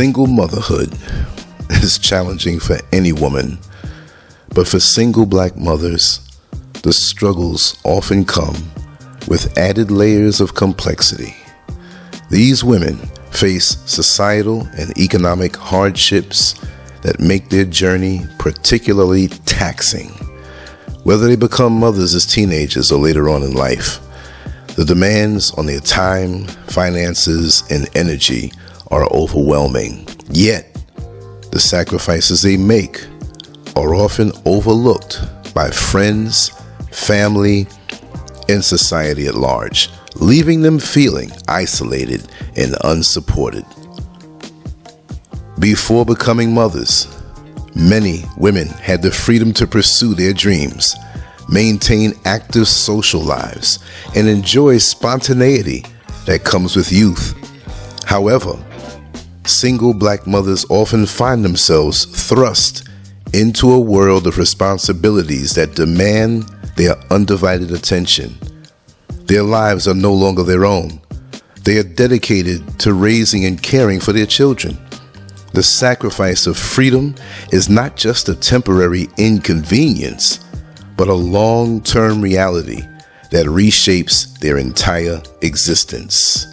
Single motherhood is challenging for any woman, but for single black mothers, the struggles often come with added layers of complexity. These women face societal and economic hardships that make their journey particularly taxing. Whether they become mothers as teenagers or later on in life, the demands on their time, finances, and energy are overwhelming. Yet, the sacrifices they make are often overlooked by friends, family, and society at large, leaving them feeling isolated and unsupported. Before becoming mothers, many women had the freedom to pursue their dreams, maintain active social lives, and enjoy spontaneity that comes with youth. However, single black mothers often find themselves thrust into a world of responsibilities that demand their undivided attention. Their lives are no longer their own. They are dedicated to raising and caring for their children. The sacrifice of freedom is not just a temporary inconvenience, but a long-term reality that reshapes their entire existence.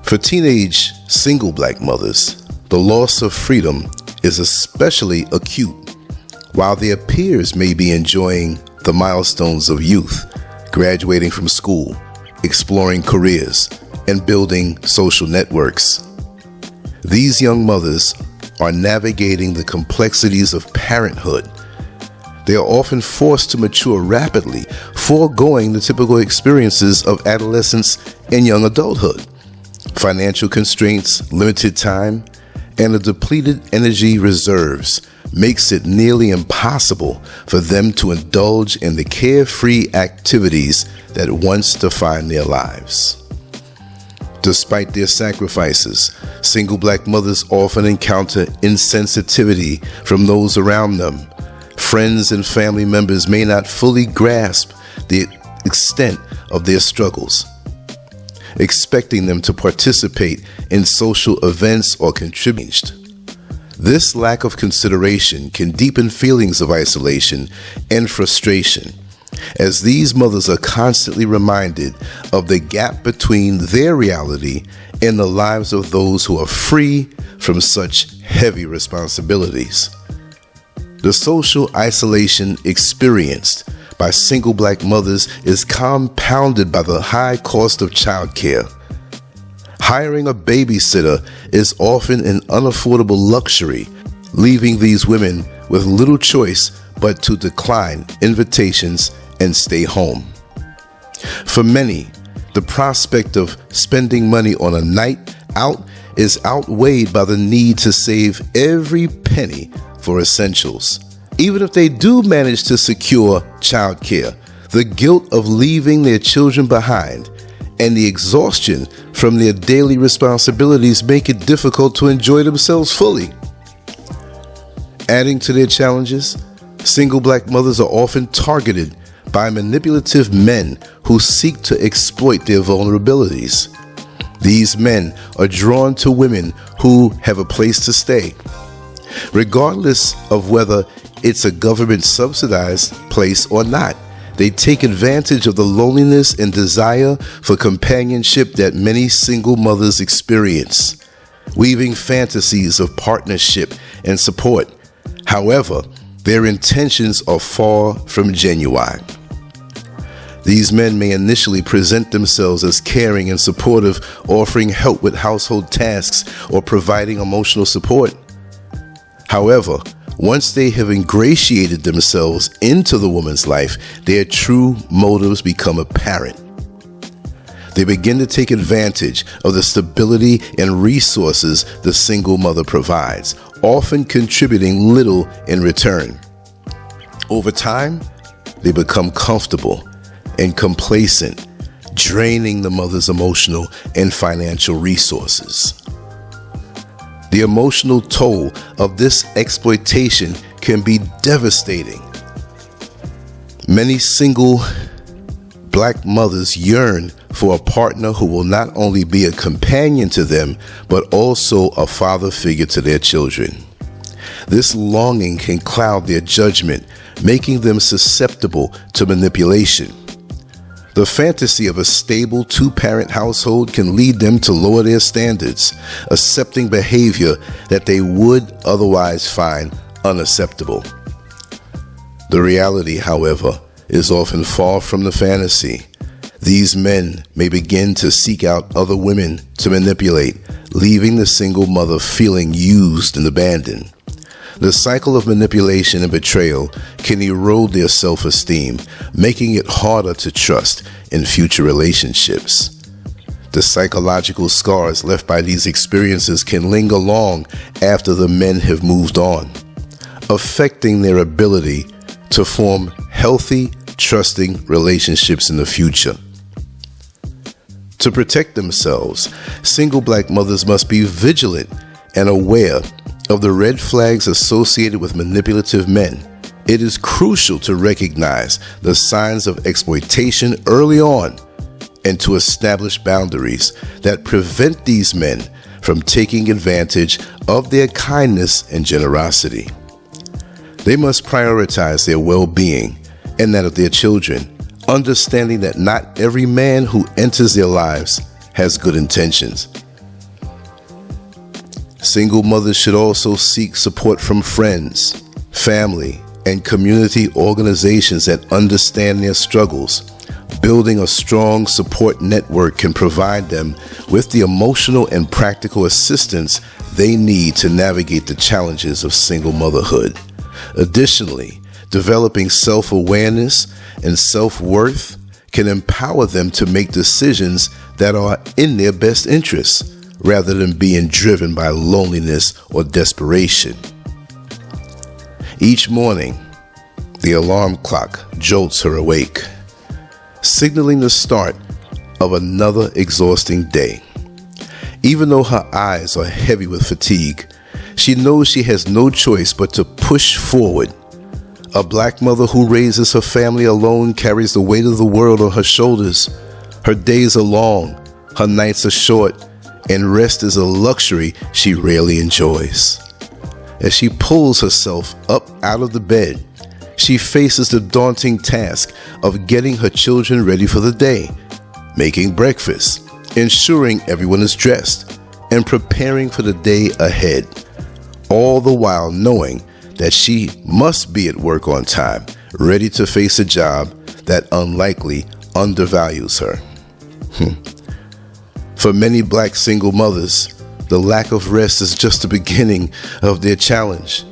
For teenage single black mothers, the loss of freedom is especially acute. While their peers may be enjoying the milestones of youth, graduating from school, exploring careers, and building social networks, these young mothers are navigating the complexities of parenthood. They are often forced to mature rapidly, foregoing the typical experiences of adolescence and young adulthood. Financial constraints, limited time, and the depleted energy reserves makes it nearly impossible for them to indulge in the carefree activities that once defined their lives. Despite their sacrifices, single black mothers often encounter insensitivity from those around them. Friends and family members may not fully grasp the extent of their struggles, expecting them to participate in social events or contribute. This lack of consideration can deepen feelings of isolation and frustration, as these mothers are constantly reminded of the gap between their reality and the lives of those who are free from such heavy responsibilities. The social isolation experienced by single black mothers is compounded by the high cost of childcare. Hiring a babysitter is often an unaffordable luxury, leaving these women with little choice but to decline invitations and stay home. For many, the prospect of spending money on a night out is outweighed by the need to save every penny for essentials. Even if they do manage to secure childcare, the guilt of leaving their children behind and the exhaustion from their daily responsibilities make it difficult to enjoy themselves fully. Adding to their challenges, single black mothers are often targeted by manipulative men who seek to exploit their vulnerabilities. These men are drawn to women who have a place to stay, regardless of whether it's a government subsidized place or not. They take advantage of the loneliness and desire for companionship that many single mothers experience, weaving fantasies of partnership and support. However, their intentions are far from genuine. These men may initially present themselves as caring and supportive, offering help with household tasks or providing emotional support. However, once they have ingratiated themselves into the woman's life, their true motives become apparent. They begin to take advantage of the stability and resources the single mother provides, often contributing little in return. Over time, they become comfortable and complacent, draining the mother's emotional and financial resources. The emotional toll of this exploitation can be devastating. Many single black mothers yearn for a partner who will not only be a companion to them, but also a father figure to their children. This longing can cloud their judgment, making them susceptible to manipulation. The fantasy of a stable two-parent household can lead them to lower their standards, accepting behavior that they would otherwise find unacceptable. The reality, however, is often far from the fantasy. These men may begin to seek out other women to manipulate, leaving the single mother feeling used and abandoned. The cycle of manipulation and betrayal can erode their self-esteem, making it harder to trust in future relationships. The psychological scars left by these experiences can linger long after the men have moved on, affecting their ability to form healthy, trusting relationships in the future. To protect themselves, single black mothers must be vigilant and aware of the red flags associated with manipulative men. It is crucial to recognize the signs of exploitation early on and to establish boundaries that prevent these men from taking advantage of their kindness and generosity. They must prioritize their well-being and that of their children, understanding that not every man who enters their lives has good intentions. Single mothers should also seek support from friends, family, and community organizations that understand their struggles. Building a strong support network can provide them with the emotional and practical assistance they need to navigate the challenges of single motherhood. Additionally, developing self-awareness and self-worth can empower them to make decisions that are in their best interests, rather than being driven by loneliness or desperation. Each morning, the alarm clock jolts her awake, signaling the start of another exhausting day. Even though her eyes are heavy with fatigue, she knows she has no choice but to push forward. A black mother who raises her family alone carries the weight of the world on her shoulders. Her days are long, her nights are short, and rest is a luxury she rarely enjoys. As she pulls herself up out of the bed, she faces the daunting task of getting her children ready for the day, making breakfast, ensuring everyone is dressed, and preparing for the day ahead, all the while knowing that she must be at work on time, ready to face a job that unlikely undervalues her. For many black single mothers, the lack of rest is just the beginning of their challenge.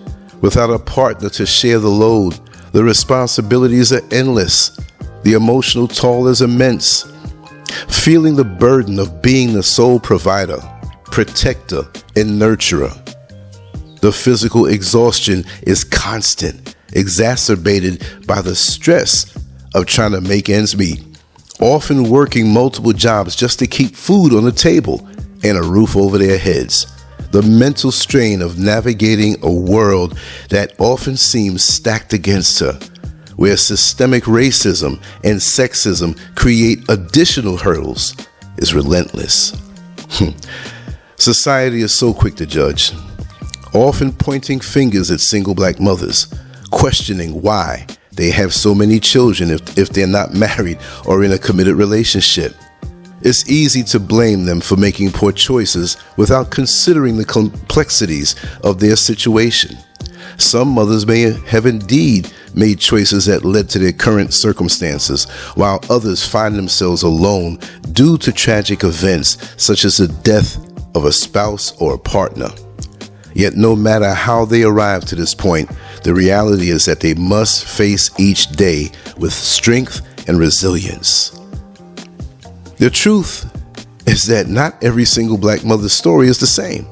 Without a partner to share the load, the responsibilities are endless. The emotional toll is immense. Feeling the burden of being the sole provider, protector, and nurturer. The physical exhaustion is constant, exacerbated by the stress of trying to make ends meet, often working multiple jobs just to keep food on the table and a roof over their heads. The mental strain of navigating a world that often seems stacked against her, where systemic racism and sexism create additional hurdles, is relentless. Society is so quick to judge, often pointing fingers at single black mothers, questioning why they have so many children if they're not married or in a committed relationship. It's easy to blame them for making poor choices without considering the complexities of their situation. Some mothers may have indeed made choices that led to their current circumstances, while others find themselves alone due to tragic events such as the death of a spouse or a partner. Yet no matter how they arrive to this point, the reality is that they must face each day with strength and resilience. The truth is that not every single black mother's story is the same.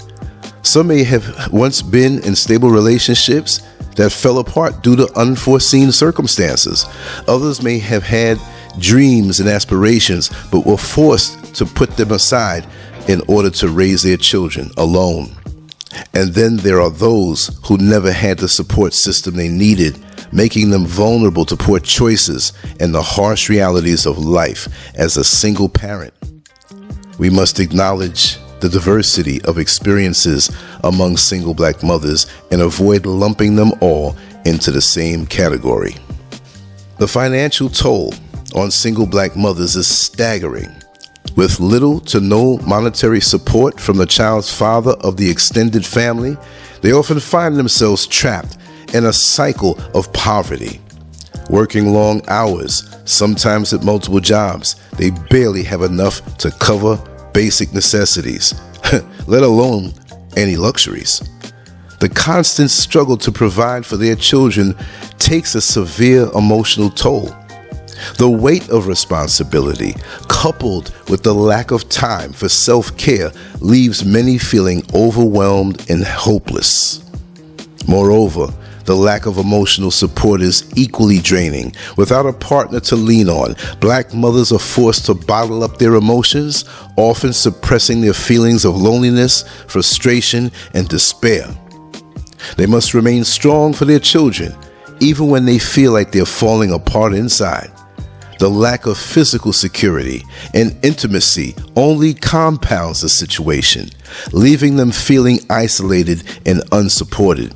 Some may have once been in stable relationships that fell apart due to unforeseen circumstances. Others may have had dreams and aspirations, but were forced to put them aside in order to raise their children alone. And then there are those who never had the support system they needed, making them vulnerable to poor choices and the harsh realities of life as a single parent. We must acknowledge the diversity of experiences among single black mothers and avoid lumping them all into the same category. The financial toll on single black mothers is staggering. With little to no monetary support from the child's father of the extended family, they often find themselves trapped in a cycle of poverty. Working long hours, sometimes at multiple jobs, they barely have enough to cover basic necessities, let alone any luxuries. The constant struggle to provide for their children takes a severe emotional toll. The weight of responsibility, coupled with the lack of time for self-care, leaves many feeling overwhelmed and hopeless. Moreover, the lack of emotional support is equally draining. Without a partner to lean on, black mothers are forced to bottle up their emotions, often suppressing their feelings of loneliness, frustration, and despair. They must remain strong for their children, even when they feel like they're falling apart inside. The lack of physical security and intimacy only compounds the situation, leaving them feeling isolated and unsupported.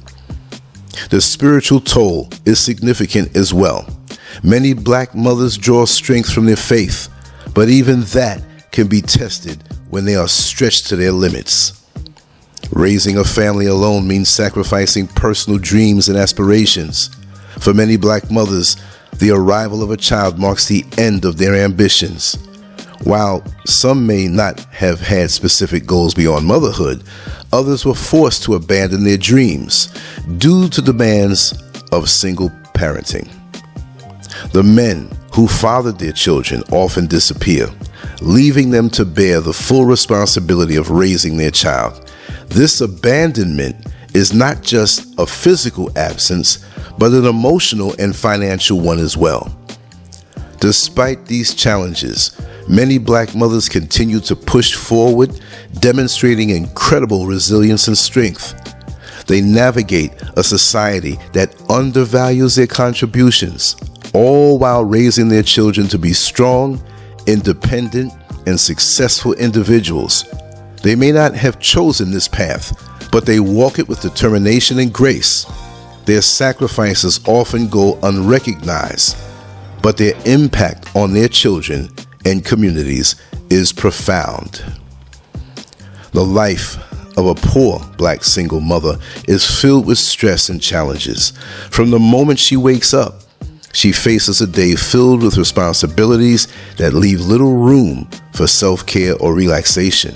The spiritual toll is significant as well. Many black mothers draw strength from their faith, but even that can be tested when they are stretched to their limits. Raising a family alone means sacrificing personal dreams and aspirations. For many black mothers, the arrival of a child marks the end of their ambitions. While some may not have had specific goals beyond motherhood, others were forced to abandon their dreams due to demands of single parenting. The men who fathered their children often disappear, leaving them to bear the full responsibility of raising their child. This abandonment is not just a physical absence, but an emotional and financial one as well. Despite these challenges, many black mothers continue to push forward, demonstrating incredible resilience and strength. They navigate a society that undervalues their contributions, all while raising their children to be strong, independent, and successful individuals. They may not have chosen this path, but they walk it with determination and grace. Their sacrifices often go unrecognized, but their impact on their children and communities is profound. The life of a poor black single mother is filled with stress and challenges. From the moment she wakes up, she faces a day filled with responsibilities that leave little room for self-care or relaxation.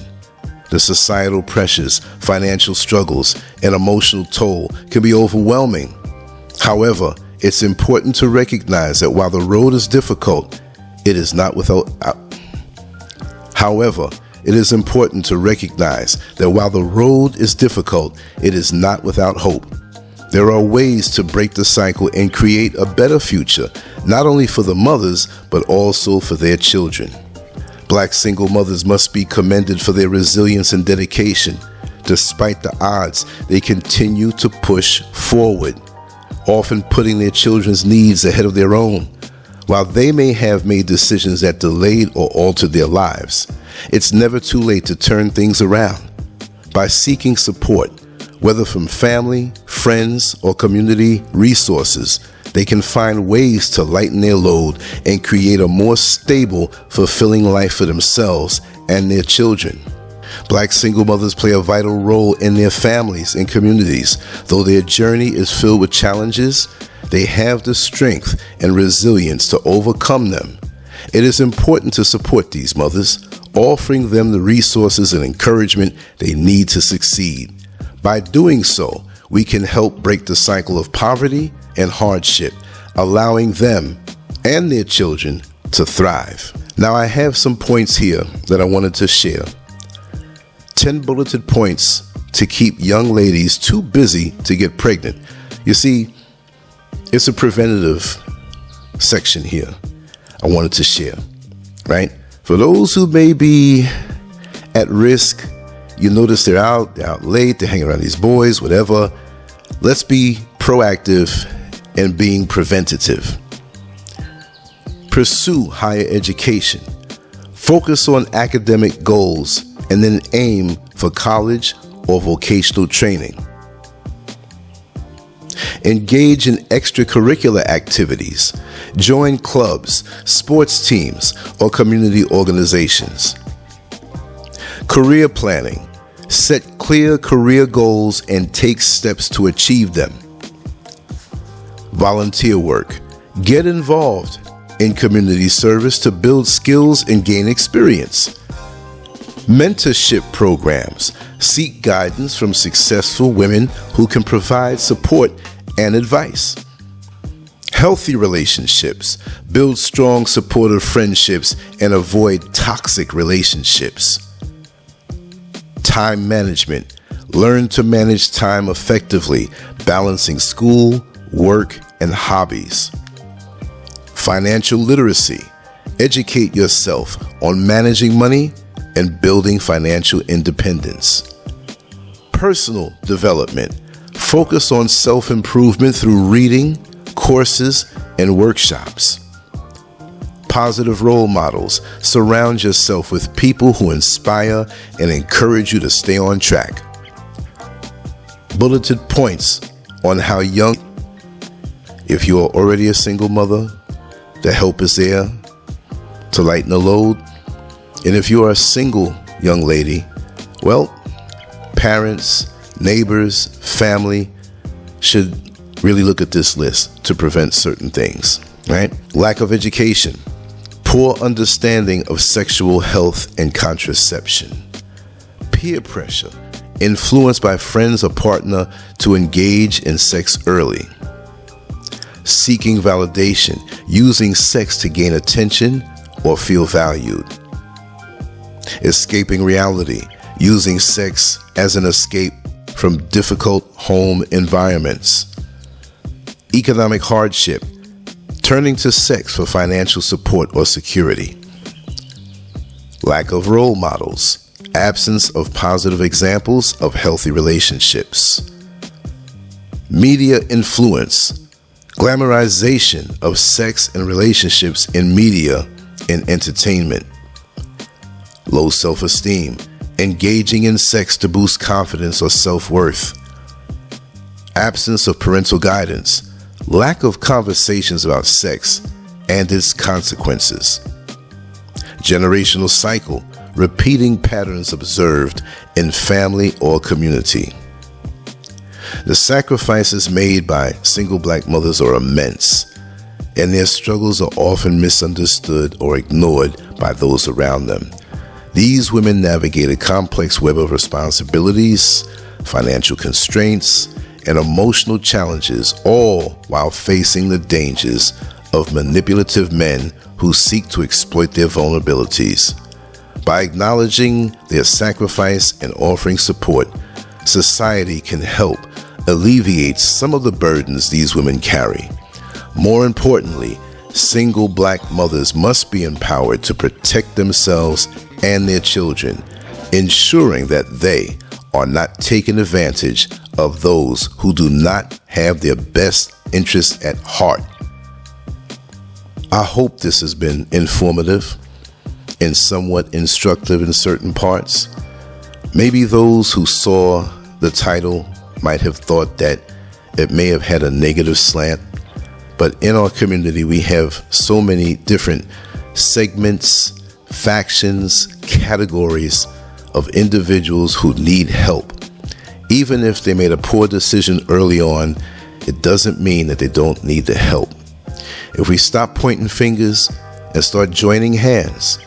The societal pressures, financial struggles, and emotional toll can be overwhelming. However, it's important to recognize that while the road is difficult, it is not without hope. There are ways to break the cycle and create a better future, not only for the mothers, but also for their children. Black single mothers must be commended for their resilience and dedication. Despite the odds, they continue to push forward, often putting their children's needs ahead of their own. While they may have made decisions that delayed or altered their lives, it's never too late to turn things around. By seeking support, whether from family, friends, or community resources, they can find ways to lighten their load and create a more stable, fulfilling life for themselves and their children. Black single mothers play a vital role in their families and communities. Though their journey is filled with challenges, they have the strength and resilience to overcome them. It is important to support these mothers, offering them the resources and encouragement they need to succeed. By doing so, we can help break the cycle of poverty and hardship, allowing them and their children to thrive. Now, I have some points here that I wanted to share. 10 bulleted points to keep young ladies too busy to get pregnant. You see, it's a preventative section here I wanted to share, right? For those who may be at risk, you notice they're out late, they're hanging around these boys, whatever. Let's be proactive and being preventative. Pursue higher education. Focus on academic goals and then aim for college or vocational training. Engage in extracurricular activities. Join clubs, sports teams, or community organizations. Career planning. Set clear career goals and take steps to achieve them. Volunteer work. Get involved in community service to build skills and gain experience. Mentorship programs. Seek guidance from successful women who can provide support and advice. Healthy relationships. Build strong, supportive friendships and avoid toxic relationships. Time management. Learn to manage time effectively, balancing school, work, and hobbies. Financial literacy. Educate yourself on managing money and building financial independence. Personal development. Focus on self-improvement through reading, courses, and workshops. Positive role models. Surround yourself with people who inspire and encourage you to stay on track. Bulleted points on how young. If you are already a single mother, the help is there to lighten the load. And if you are a single young lady, well, parents, neighbors, family should really look at this list to prevent certain things, right? Lack of education. Poor understanding of sexual health and contraception. Peer pressure. Influenced by friends or partner to engage in sex early. Seeking validation. Using sex to gain attention or feel valued. Escaping reality. Using sex as an escape from difficult home environments. Economic hardship. Turning to sex for financial support or security. Lack of role models. Absence of positive examples of healthy relationships. Media influence. Glamorization of sex and relationships in media and entertainment. Low self-esteem. Engaging in sex to boost confidence or self-worth. Absence of parental guidance. Lack of conversations about sex and its consequences. Generational cycle. Repeating patterns observed in family or community. The sacrifices made by single black mothers are immense, and their struggles are often misunderstood or ignored by those around them. These women navigate a complex web of responsibilities, financial constraints, and emotional challenges, all while facing the dangers of manipulative men who seek to exploit their vulnerabilities. By acknowledging their sacrifice and offering support, society can help alleviate some of the burdens these women carry. More importantly, single black mothers must be empowered to protect themselves and their children, ensuring that they are not taken advantage of those who do not have their best interests at heart. I hope this has been informative and somewhat instructive in certain parts. Maybe those who saw the title might have thought that it may have had a negative slant, but in our community we have so many different segments, factions, categories of individuals who need help. Even if they made a poor decision early on, it doesn't mean that they don't need the help. If we stop pointing fingers and start joining hands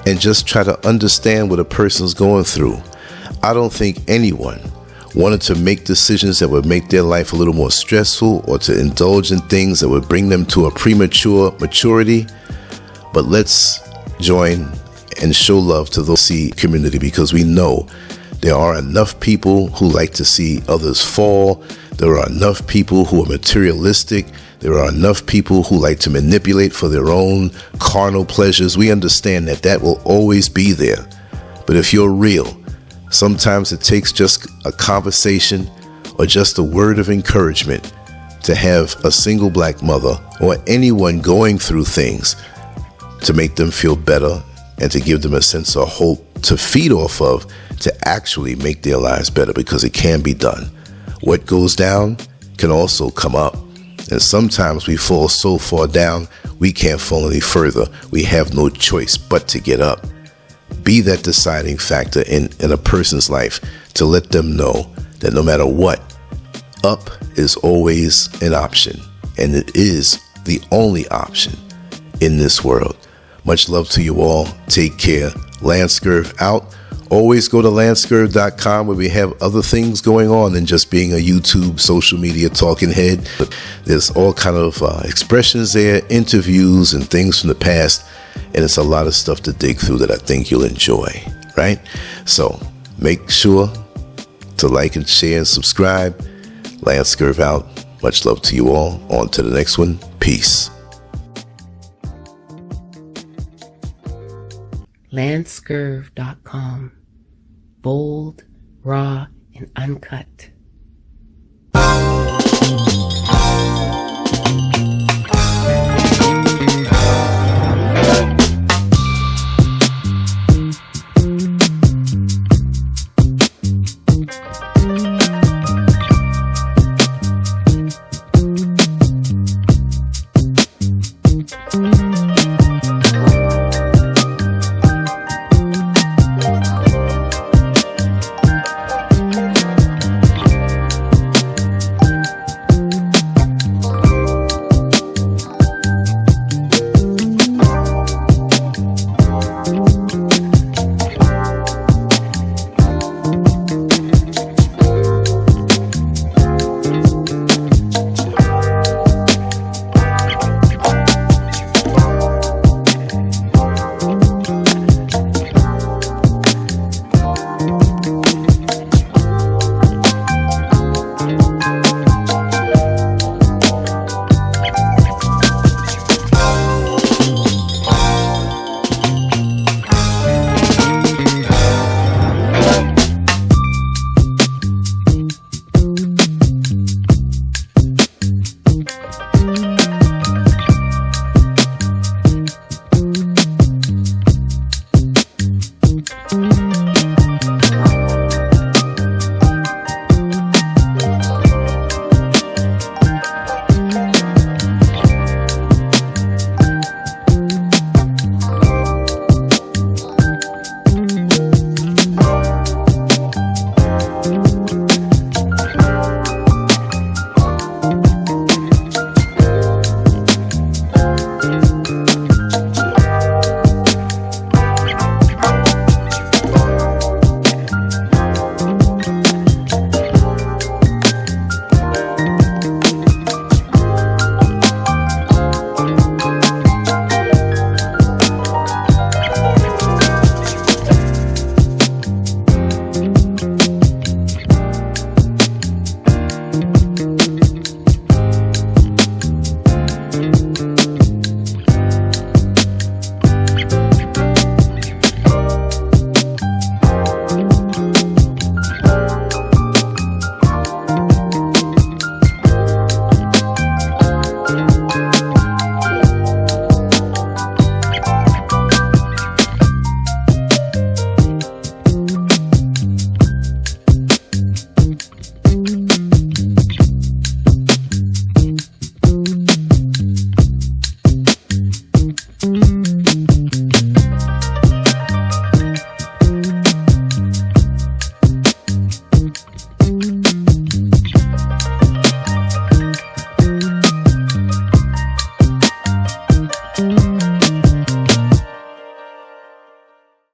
and just try to understand what a person's going through, I don't think anyone wanted to make decisions that would make their life a little more stressful or to indulge in things that would bring them to a premature maturity. But let's join and show love to the C community, because we know there are enough people who like to see others fall. There are enough people who are materialistic. There are enough people who like to manipulate for their own carnal pleasures. We understand that that will always be there. But if you're real, sometimes it takes just a conversation or just a word of encouragement to have a single black mother or anyone going through things to make them feel better and to give them a sense of hope to feed off of, to actually make their lives better, because it can be done. What goes down can also come up. And sometimes we fall so far down, we can't fall any further. We have no choice but to get up. Be that deciding factor in a person's life to let them know that no matter what, up is always an option. And it is the only option in this world. Much love to you all. Take care. Lancescurv out. Always go to Lancescurv.com, where we have other things going on than just being a YouTube social media talking head. There's all kind of expressions there, interviews and things from the past, and it's a lot of stuff to dig through that I think you'll enjoy, right? So make sure to like and share and subscribe. Lancescurv out. Much love to you all. On to the next one. Peace. Lancescurv.com. Bold, raw, and uncut.